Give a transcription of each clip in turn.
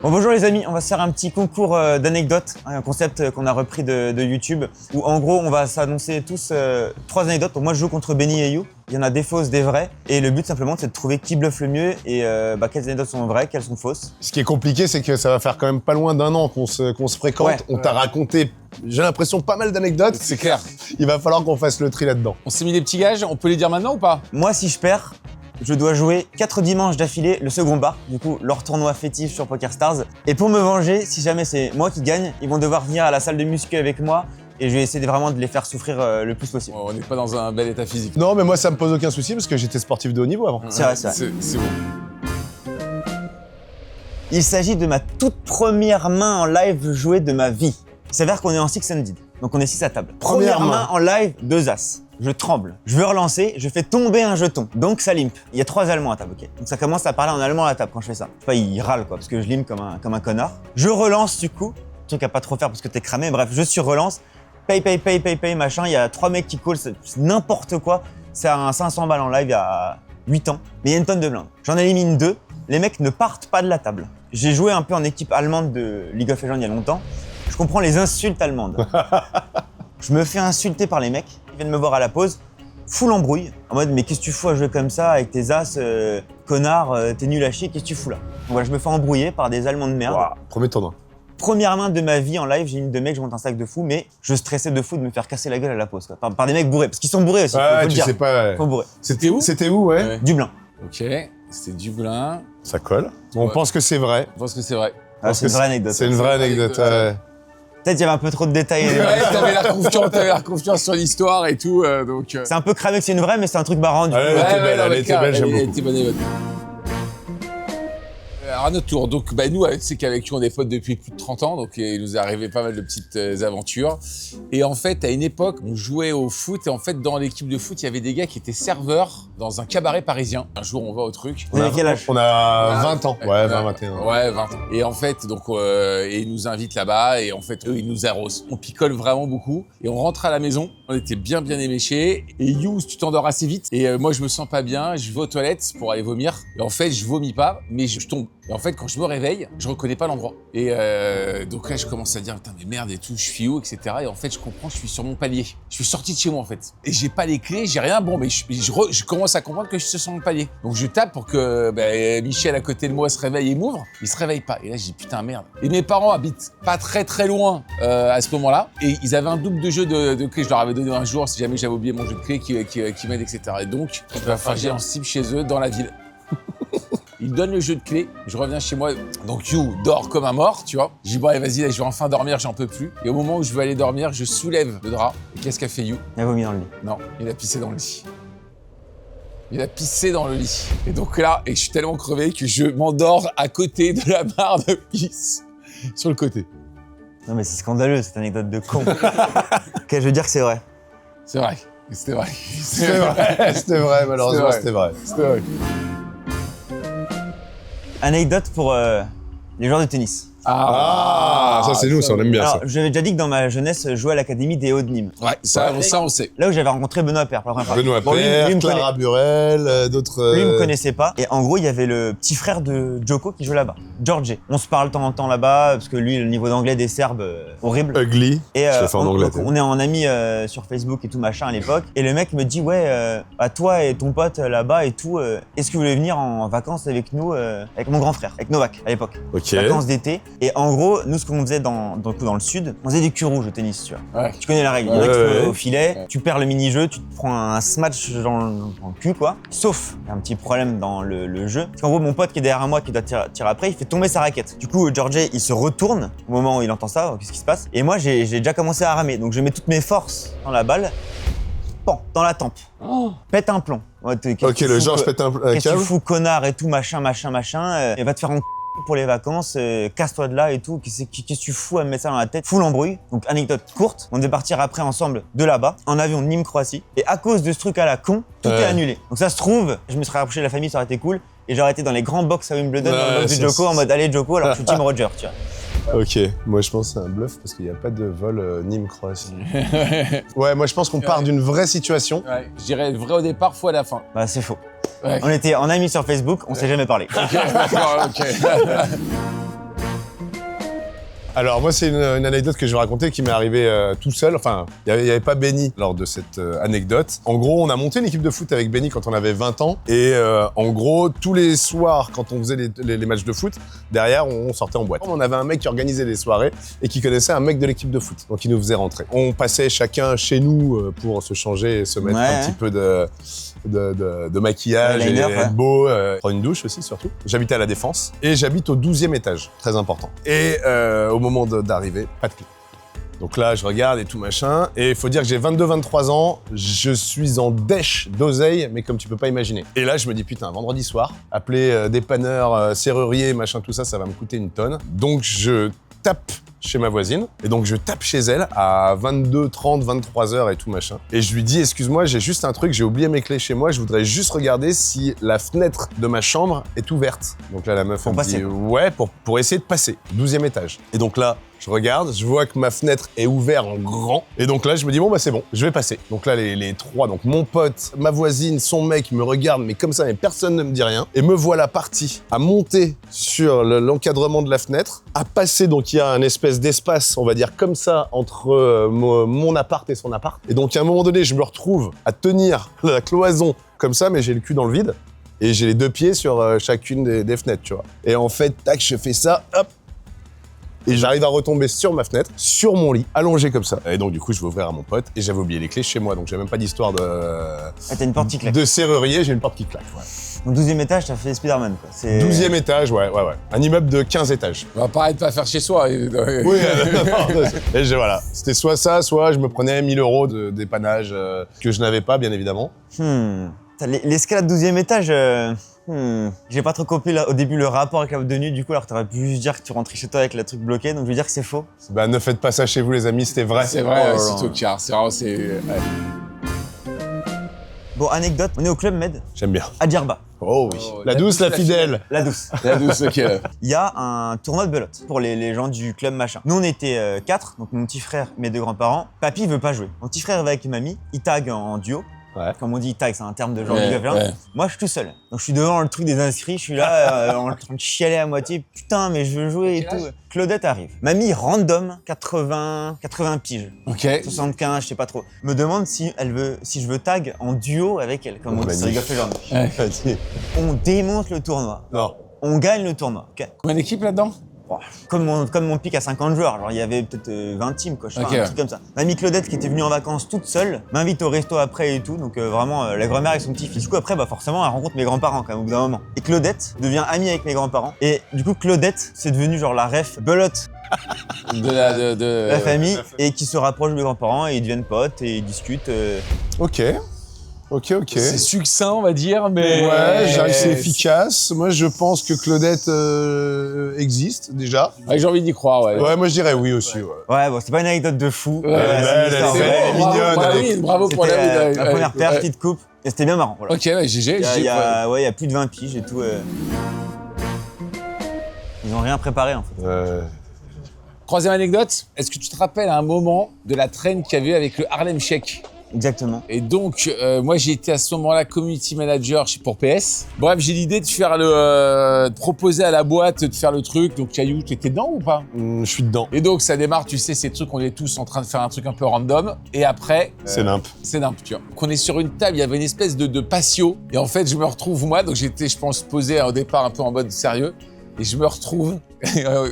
Bon, bonjour les amis, on va se faire un petit concours d'anecdotes, un concept qu'on a repris de YouTube, où en gros on va s'annoncer tous 3 anecdotes. Donc moi je joue contre Benny et You, il y en a des fausses, des vraies, et le but simplement c'est de trouver qui bluffe le mieux et quelles anecdotes sont vraies, quelles sont fausses. Ce qui est compliqué, c'est que ça va faire quand même pas loin d'1 an qu'on se fréquente. Ouais. On t'a raconté, j'ai l'impression, pas mal d'anecdotes. C'est clair. Il va falloir qu'on fasse le tri là-dedans. On s'est mis des petits gages, on peut les dire maintenant ou pas? Moi si je perds, je dois jouer 4 dimanches d'affilée le second bar, du coup leur tournoi fétiche sur PokerStars. Et pour me venger, si jamais c'est moi qui gagne, ils vont devoir venir à la salle de muscu avec moi et je vais essayer vraiment de les faire souffrir le plus possible. On n'est pas dans un bel état physique. Non, mais moi, ça me pose aucun souci parce que j'étais sportif de haut niveau avant. C'est vrai, c'est vrai. C'est bon. Il s'agit de ma toute première main en live jouée de ma vie. Il s'avère qu'on est en six-handed, donc on est 6 à table. Première main en live, 2 as. Je tremble. Je veux relancer, je fais tomber un jeton. Donc ça limpe. Il y a 3 Allemands à table, ok. Donc ça commence à parler en allemand à la table quand je fais ça. Je sais pas, il râle quoi, parce que je limpe comme un connard. Je relance du coup. Truc à pas trop faire parce que t'es cramé. Bref, je surrelance. Paye, machin. Il y a 3 mecs qui call, c'est n'importe quoi. C'est un 500 balles en live il y a 8 ans. Mais il y a une tonne de blindes. J'en élimine 2. Les mecs ne partent pas de la table. J'ai joué un peu en équipe allemande de League of Legends il y a longtemps. Je comprends les insultes allemandes. Je me fais insulter par les mecs. Ils viennent me voir à la pause. Full embrouille. En mode, mais qu'est-ce que tu fous à jouer comme ça avec tes as, connard, t'es nul à chier, qu'est-ce que tu fous là? Donc voilà, je me fais embrouiller par des Allemands de merde. Wow. Premier tournoi. Première main de ma vie en live, j'ai une de mecs, je monte un sac de fou, mais je stressais de fou de me faire casser la gueule à la pause, quoi. Par des mecs bourrés, parce qu'ils sont bourrés aussi. Ouais, faut le tu dire. sais pas. Ouais. Faut bourrer. C'était où? C'était où, ouais. Dublin. Ok, c'était Dublin. Ça colle. On Ouais. pense que c'est vrai. Je pense que c'est vrai. Ah, c'est une vraie anecdote. C'est une vraie anecdote. Ouais. Peut-être qu'il y avait un peu trop de détails. Ouais, t'avais la confiance sur l'histoire et tout, donc... C'est un peu cramé que c'est une vraie, mais c'est un truc marrant. Du coup. Ouais, elle était belle, non, elle mais était clair, belle, j'aime elle beaucoup. était bonne. Alors à notre tour, donc nous, c'est qu'avec qui on est potes depuis plus de 30 ans, donc il nous est arrivé pas mal de petites aventures. Et en fait, à une époque, on jouait au foot, et en fait, dans l'équipe de foot, il y avait des gars qui étaient serveurs dans un cabaret parisien. Un jour, on va au truc. Vous avez quel âge? On a 20 ans. Ouais, 20, 21. Ouais, 20 ans. Et en fait, donc, et ils nous invitent là-bas, et en fait, eux, ils nous arrosent. On picole vraiment beaucoup, et on rentre à la maison. On était bien éméchés. Et You, tu t'endors assez vite. Et moi, je me sens pas bien, je vais aux toilettes pour aller vomir. Et en fait, je vomis pas, mais je tombe. Et en fait, quand je me réveille, je reconnais pas l'endroit. Et donc là, je commence à dire, putain, mais merde et tout, je suis où, etc. Et en fait, je comprends, je suis sur mon palier. Je suis sorti de chez moi, en fait. Et j'ai pas les clés, j'ai rien. Bon, mais je commence à comprendre que je suis sur mon palier. Donc je tape pour que Michel à côté de moi se réveille et m'ouvre. Il se réveille pas. Et là, je dis, putain, merde. Et mes parents habitent pas très loin à ce moment-là. Et ils avaient un double de jeu de clés. Je leur avais donné un jour, si jamais j'avais oublié mon jeu de clés, qui m'aide, etc. Et donc, il va falloir que j'aille en cible chez eux, dans la ville. Il donne le jeu de clés, je reviens chez moi, donc You dort comme un mort, tu vois. Je dis bon allez vas-y, là, je vais enfin dormir, j'en peux plus. Et au moment où je veux aller dormir, je soulève le drap. Et qu'est-ce qu'a fait You? Il a vomi dans le lit. Non, il a pissé dans le lit. Il a pissé dans le lit. Et donc là, et je suis tellement crevé que je m'endors à côté de la barre de pisse, sur le côté. Non mais c'est scandaleux cette anecdote de con. Ok, je veux dire que c'est vrai. C'est vrai, c'était vrai. C'était vrai. C'était vrai, malheureusement, c'était vrai. C'était vrai. Anecdote pour les joueurs de tennis. Ah, ça c'est nous, ça on aime bien ça. Alors, j'avais déjà dit que dans ma jeunesse, je jouais à l'académie des Hauts de Nîmes. Ouais, ça on sait. Là où j'avais rencontré Benoît Paire pour la première fois. Benoît Bon, lui Paire, me Clara Burel, d'autres... Lui, il me connaissait pas. Et en gros, il y avait le petit frère de Djoko qui joue là-bas, George. On se parle de temps en temps là-bas, parce que lui, le niveau d'anglais des Serbes, horrible. Ugly. Et Je l'ai fait en anglais. on est en ami sur Facebook et tout machin à l'époque. Et le mec me dit, ouais, à toi et ton pote là-bas et tout, est-ce que vous voulez venir en vacances avec nous, avec mon grand frère, avec Novak à l'époque. Ok. Vacances d'été. Et en gros, nous, ce qu'on faisait dans le sud, on faisait des culs rouges au tennis, tu vois. Ouais. Tu connais la règle. Il y en a qui Ouais, font ouais. au filet, Ouais. tu perds le mini-jeu, tu te prends un smash dans le cul, quoi. Sauf, il y a un petit problème dans le jeu. Parce qu'en gros, mon pote qui est derrière moi, qui doit tirer après, il fait tomber sa raquette. Du coup, George, il se retourne au moment où il entend ça, qu'est-ce qui se passe. Et moi, j'ai déjà commencé à ramer. Donc, je mets toutes mes forces dans la balle, pan, dans la tempe. Oh. Pète un plomb. Ouais, qu'est-ce Ok, que tu le fous, genre, je quoi pète un Qu'est-ce que câble. tu fous, connard et tout, machin. Et va te faire en pour les vacances, casse-toi de là et tout, qu'est-ce que tu fous à me mettre ça dans la tête? Full embrouille. Donc anecdote courte, on devait partir après ensemble de là-bas, en avion Nîmes-Croatie, et à cause de ce truc à la con, tout Ouais. est annulé. Donc ça se trouve, je me serais rapproché de la famille, ça aurait été cool, et j'aurais été dans les grands box à Wimbledon, dans le Ouais, box c'est- du Djoko, en mode allez Djoko, alors je suis Team Roger, tu vois. Ok, moi je pense que c'est un bluff parce qu'il n'y a pas de vol Nîmes-Croatie. Ouais, moi je pense qu'on part d'une vraie situation. Ouais, je dirais vrai au départ, faux à la fin. Bah c'est faux. Ouais. On était en amis sur Facebook, on s'est jamais parlé. Ok, d'accord, ok. Alors moi, c'est une anecdote que je vais raconter qui m'est arrivée tout seul. Enfin, il n'y avait pas Benny lors de cette anecdote. En gros, on a monté une équipe de foot avec Benny quand on avait 20 ans. Et en gros, tous les soirs, quand on faisait les matchs de foot, derrière, on sortait en boîte. On avait un mec qui organisait les soirées et qui connaissait un mec de l'équipe de foot. Donc, il nous faisait rentrer. On passait chacun chez nous pour se changer et se mettre un petit peu de maquillage et être beau, prendre une douche aussi surtout. J'habitais à La Défense et j'habite au 12e étage, très important. Et au moment d'arriver, pas de clé. Donc là, je regarde et tout machin. Et il faut dire que j'ai 22-23 ans, je suis en dèche d'oseille, mais comme tu peux pas imaginer. Et là, je me dis, putain, vendredi soir, appeler dépanneur, serrurier, machin, tout ça, ça va me coûter une tonne. Donc je tape chez ma voisine. Et donc, je tape chez elle à 22h30, 23h et tout machin. Et je lui dis, excuse-moi, j'ai juste un truc, j'ai oublié mes clés chez moi, je voudrais juste regarder si la fenêtre de ma chambre est ouverte. Donc là, la meuf, elle me dit, ouais, pour essayer de passer. 12e étage. Et donc là, je regarde, je vois que ma fenêtre est ouverte en grand. Et donc là, je me dis, bon, bah c'est bon, je vais passer. Donc là, les trois, donc mon pote, ma voisine, son mec me regardent, mais comme ça, mais personne ne me dit rien. Et me voilà parti à monter sur l'encadrement de la fenêtre, à passer, donc il y a un espèce d'espace, on va dire comme ça, entre mon appart et son appart. Et donc à un moment donné, je me retrouve à tenir la cloison comme ça, mais j'ai le cul dans le vide. Et j'ai les deux pieds sur chacune des fenêtres, tu vois. Et en fait, tac, je fais ça, hop. Et j'arrive à retomber sur ma fenêtre, sur mon lit, allongé comme ça. Et donc du coup, je vais ouvrir à mon pote et j'avais oublié les clés chez moi, donc j'ai même pas d'histoire t'as une porte qui claque. de serrurier, j'ai une porte qui claque. Ouais. Donc 12e étage, t'as fait Spider-Man quoi. 12e étage, ouais. Un immeuble de 15 étages. On va pas arrêter de pas faire chez soi. Oui, et voilà. C'était soit ça, soit je me prenais 1000 € de dépannage que je n'avais pas, bien évidemment. L'escalade 12e étage, j'ai pas trop compris là, au début le rapport avec la boîte de nuit, du coup alors t'aurais pu juste dire que tu rentrais chez toi avec le truc bloqué, donc je veux dire que c'est faux. Bah ne faites pas ça chez vous les amis, c'était vrai. C'est vrai, c'est tocard. C'est vraiment, ouais. Bon, anecdote, on est au Club Med, J'aime bien. à Djerba. Oh oui. La douce, la fidèle. La douce. La douce, ok. Il y a un tournoi de belote pour les gens du club machin. Nous on était 4, donc mon petit frère, mes 2 grands-parents. Papy veut pas jouer. Mon petit frère va avec mamie, il tag en duo. Ouais. Comme on dit, tag, c'est un terme de genre Ouais, du ouais. Moi, je suis tout seul. Donc, je suis devant le truc des inscrits, je suis là en train de chialer à moitié. Putain, mais je veux jouer et tout. Claudette arrive. Mamie, random, 80 piges. Ok. 75, je sais pas trop. Me demande si je veux tag en duo avec elle, comme on dit sur League of Legends. Ouais. On démonte le tournoi. Non. On gagne le tournoi, ok. Combien d'équipes là-dedans? Comme mon pic à 50 joueurs, genre il y avait peut-être 20 teams quoi, je sais pas, un truc comme ça. Mamie Claudette qui était venue en vacances toute seule, m'invite au resto après et tout, donc vraiment la grand-mère et son petit-fils. Du coup après forcément elle rencontre mes grands-parents quand même au bout d'un moment. Et Claudette devient amie avec mes grands-parents. Et du coup Claudette c'est devenu genre la ref belote de la famille et qui se rapproche des grands-parents et ils deviennent potes et ils discutent. Ok. C'est succinct, on va dire, mais... Ouais, c'est efficace. Moi, je pense que Claudette existe, déjà. Ouais, j'ai envie d'y croire, ouais. Ouais, moi, je dirais oui aussi, ouais. Ouais, bon, c'est pas une anecdote de fou. Ouais, elle est belle, mignonne. Bravo, oui, bravo pour C'était la la première paire, petite coupe. Et c'était bien marrant, voilà. Ok, ouais, GG. Il y a plus de 20 piges et tout. Ils ont rien préparé, en fait. Troisième anecdote, est-ce que tu te rappelles à un moment de la traîne qu'il y avait avec le Harlem Shake? Exactement. Et donc, moi, j'ai été à ce moment-là community manager pour PS. Bref, j'ai l'idée de faire de proposer à la boîte de faire le truc. Donc, Caillou, tu étais dedans ou pas? Je suis dedans. Et donc, ça démarre, tu sais, ces trucs, on est tous en train de faire un truc un peu random. Et après... C'est nimp. C'est nimp, tu vois. Qu'on est sur une table, il y avait une espèce de patio. Et en fait, je me retrouve, moi, donc j'étais, je pense, posé au départ un peu en mode sérieux. Et je me retrouve,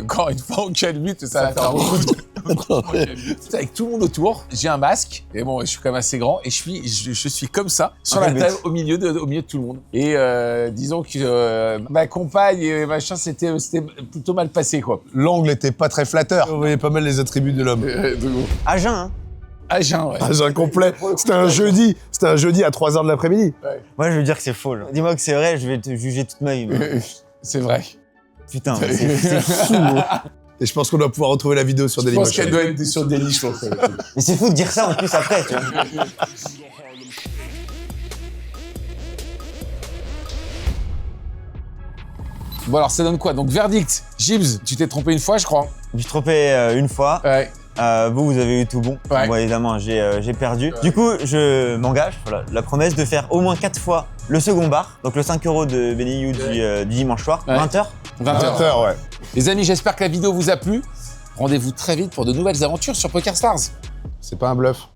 encore une fois, en calme, ça va faire beaucoup de... Avec tout le monde autour, j'ai un masque, et bon, je suis quand même assez grand, et je suis comme ça, sur la table, au milieu de tout le monde. Et disons que ma compagne et machin, c'était plutôt mal passé, quoi. L'angle était pas très flatteur. Vous voyez pas mal les attributs de l'homme. À jeun, hein. À jeun, ouais. À jeun complet. C'était un jeudi à 3h de l'après-midi. Ouais. Moi, je veux dire que c'est faux. Genre. Dis-moi que c'est vrai, je vais te juger toute ma vie. C'est vrai. Putain, c'est fou. Et je pense qu'on doit pouvoir retrouver la vidéo sur Dailymotion. Je pense qu'elle doit être sur Daily, je pense. Mais c'est fou de dire ça en plus après, tu vois. Bon alors, ça donne quoi? Donc, verdict. Gibbs, tu t'es trompé une fois, je crois. Je me suis trompé une fois. Ouais. Vous avez eu tout bon. Ouais. Moi, évidemment, j'ai perdu. Du coup, je m'engage, voilà, la promesse de faire au moins 4 fois le second bar. Donc le 5 € de Benny du dimanche soir, Ouais. 20h. 20h. Ouais. Les amis, j'espère que la vidéo vous a plu. Rendez-vous très vite pour de nouvelles aventures sur PokerStars. C'est pas un bluff.